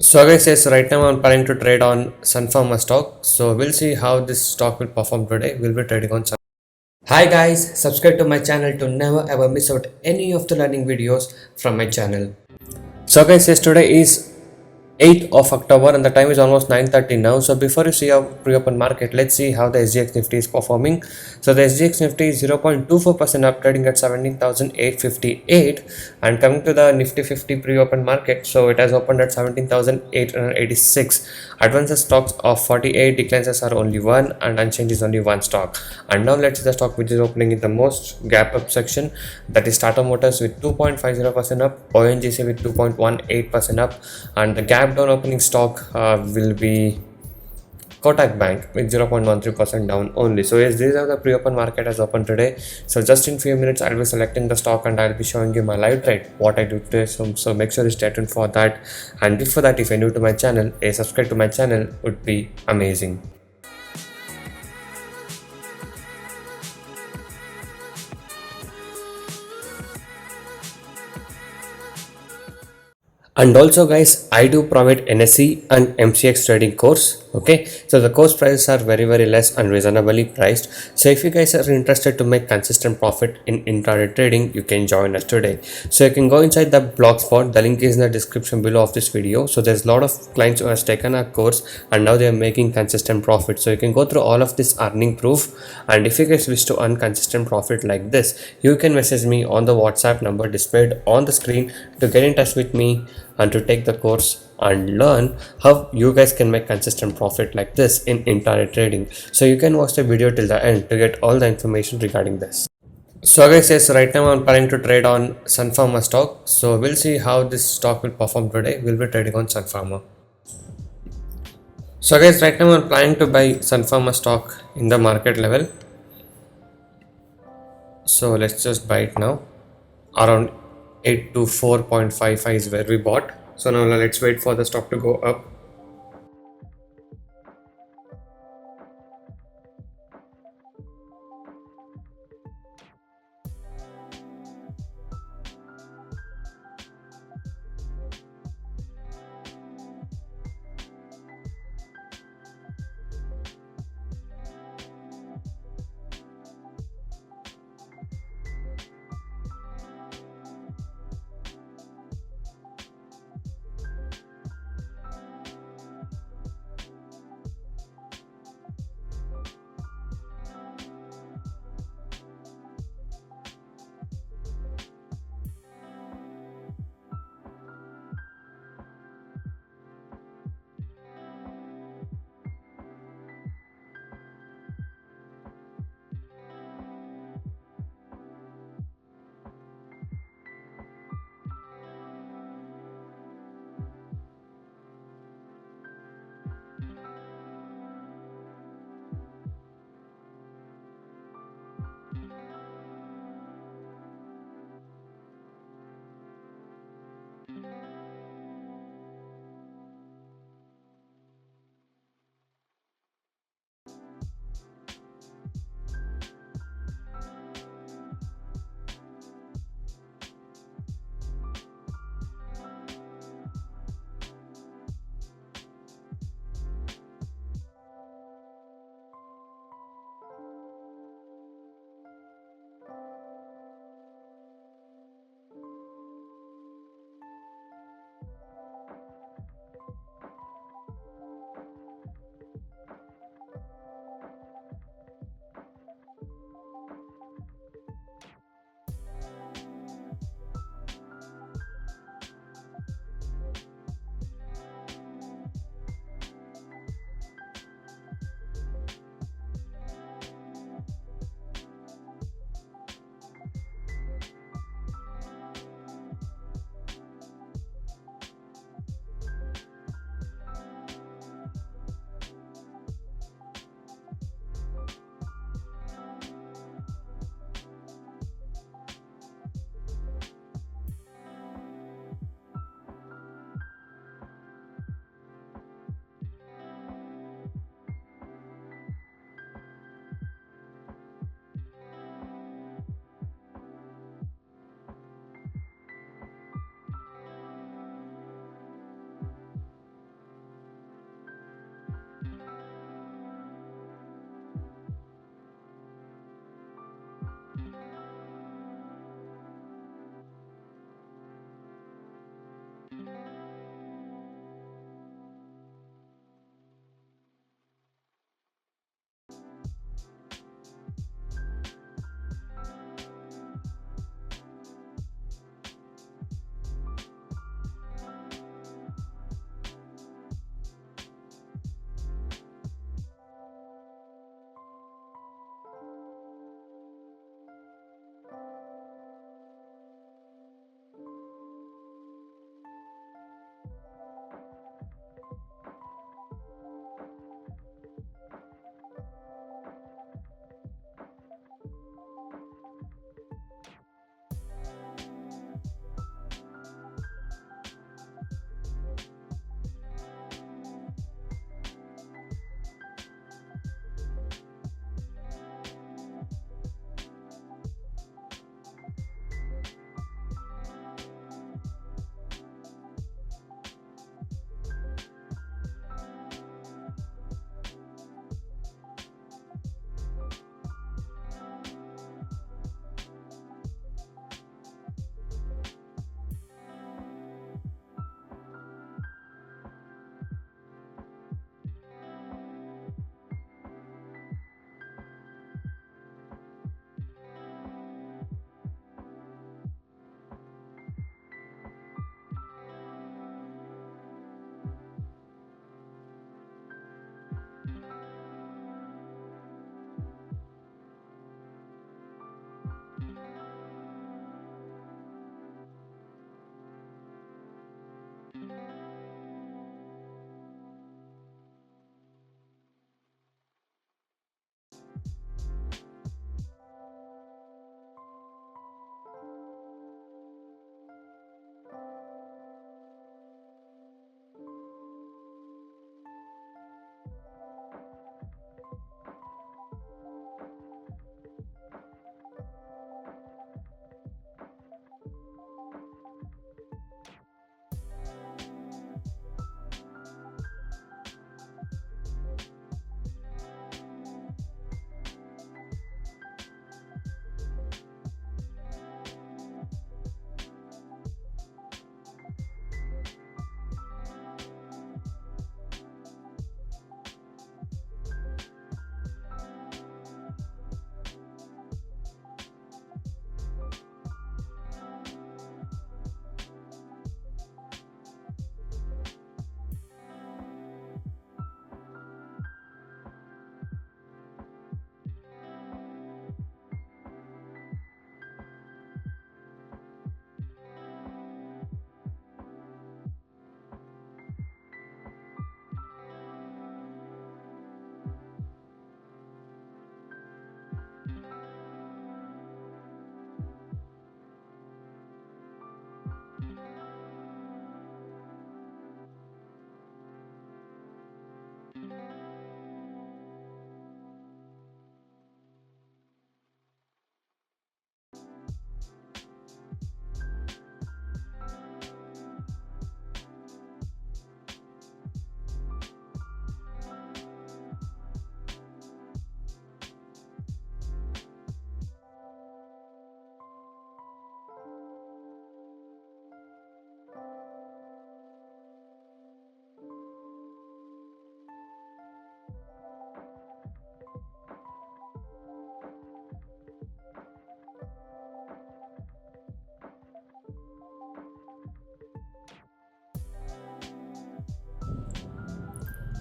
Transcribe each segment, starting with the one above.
So guys, yes, right now I'm planning to trade on Sunpharma stock. So we'll see how this stock will perform today. We'll be trading on Sun. Hi guys, subscribe to my channel to never ever miss out any of the learning videos from my channel. So guys, yes, today is 8th of October and the time is almost 9:30 now. So before you see our pre-open market, let's see how the SGX Nifty is performing. So the SGX Nifty is 0.24% up, trading at 17,858, and coming to the Nifty 50 pre-open market, so it has opened at 17,886. Advances stocks of 48, declines are only one, and unchanged is only one stock. And now let's see the stock which is opening in the most gap up section, that is Tata Motors with 2.50% up, ONGC with 2.18% up, and the gap down opening stock will be Kotak Bank with 0.13% down only. So yes, these are the pre-open market has opened today. So just in few minutes I'll be selecting the stock and I'll be showing you my live trade what I do today. So make sure you stay tuned for that. And before that, if you're new to my channel, a subscribe to my channel would be amazing. And also guys, I do provide NSE and MCX trading course. Okay, so the course prices are very less and reasonably priced. So if you guys are interested to make consistent profit in intraday trading, you can join us today. So you can go inside the blogspot, the link is in the description below of this video. So there's a lot of clients who has taken our course and now they are making consistent profit. So you can go through all of this earning proof, and if you guys wish to earn consistent profit like this, you can message me on the WhatsApp number displayed on the screen to get in touch with me and to take the course and learn how you guys can make consistent profit like this in intraday trading. So you can watch the video till the end to get all the information regarding this. So guys, yes, right now I'm planning to trade on Sunpharma stock. So we'll see how this stock will perform today. We'll be trading on Sunpharma. So guys, right now I'm planning to buy Sunpharma stock in the market level. So let's just buy it now. Around 8 to 4.55 is where we bought. So now let's wait for the stock to go up.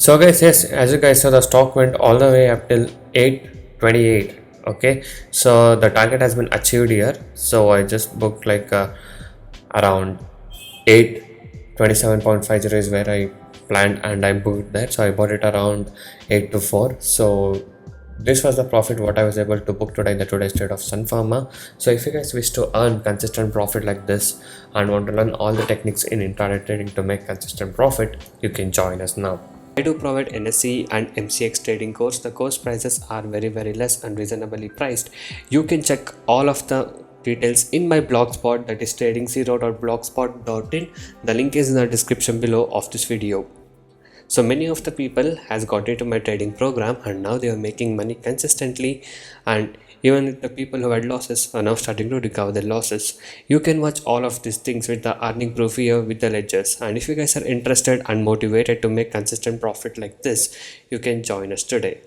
So guys, yes, as you guys saw, the stock went all the way up till 828. Okay, so the target has been achieved here. So I just booked like around 827.50 is where I planned, and I booked that. So I bought it around 8 to 4. So this was the profit what I was able to book today in the today's trade of Sun Pharma. So if you guys wish to earn consistent profit like this and want to learn all the techniques in intraday trading to make consistent profit, you can join us now. I do provide NSE and MCX trading course. The course prices are very less and reasonably priced. You can check all of the details in my blogspot, that is trading0.blogspot.in. The link is in the description below of this video. So many of the people has got into my trading program and now they are making money consistently, and even the people who had losses are now starting to recover their losses. You can watch all of these things with the earning proof here with the ledgers, and if you guys are interested and motivated to make consistent profit like this, you can join us today.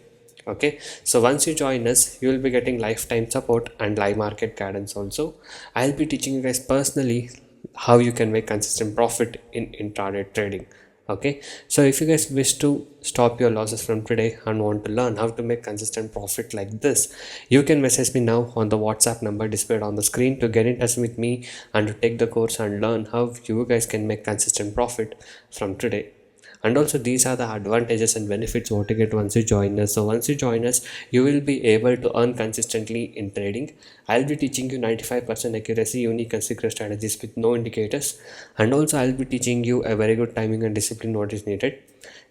Okay, so once you join us, you will be getting lifetime support and live market guidance also. I'll be teaching you guys personally how you can make consistent profit in intraday trading. Okay, so if you guys wish to stop your losses from today and want to learn how to make consistent profit like this, you can message me now on the WhatsApp number displayed on the screen to get in touch with me and to take the course and learn how you guys can make consistent profit from today. And also these are the advantages and benefits what you get once you join us. So once you join us, you will be able to earn consistently in trading. I'll be teaching you 95% accuracy unique and secret strategies with no indicators, and also I'll be teaching you a very good timing and discipline what is needed.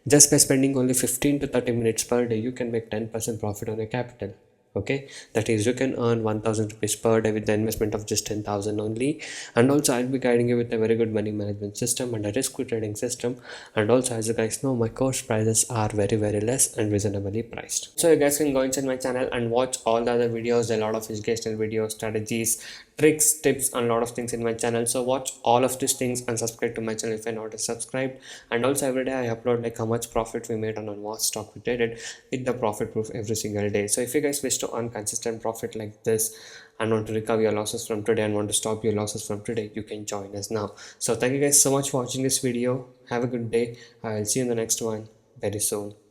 Just by spending only 15 to 30 minutes per day, you can make 10% profit on your capital. Okay, that is, you can earn 1000 rupees per day with the investment of just 10,000 only. And also I'll be guiding you with a very good money management system and a risk free trading system. And also, as you guys know, my course prices are very less and reasonably priced. So you guys can go inside my channel and watch all the other videos, a lot of educational videos, strategies, tricks, tips, and a lot of things in my channel. So watch all of these things and subscribe to my channel if you're not subscribed. And also every day I upload like how much profit we made on what stock we traded with the profit proof every single day. So if you guys wish to earn consistent profit like this and want to recover your losses from today and want to stop your losses from today, you can join us now. So thank you guys so much for watching this video. Have a good day. I will see you in the next one very soon.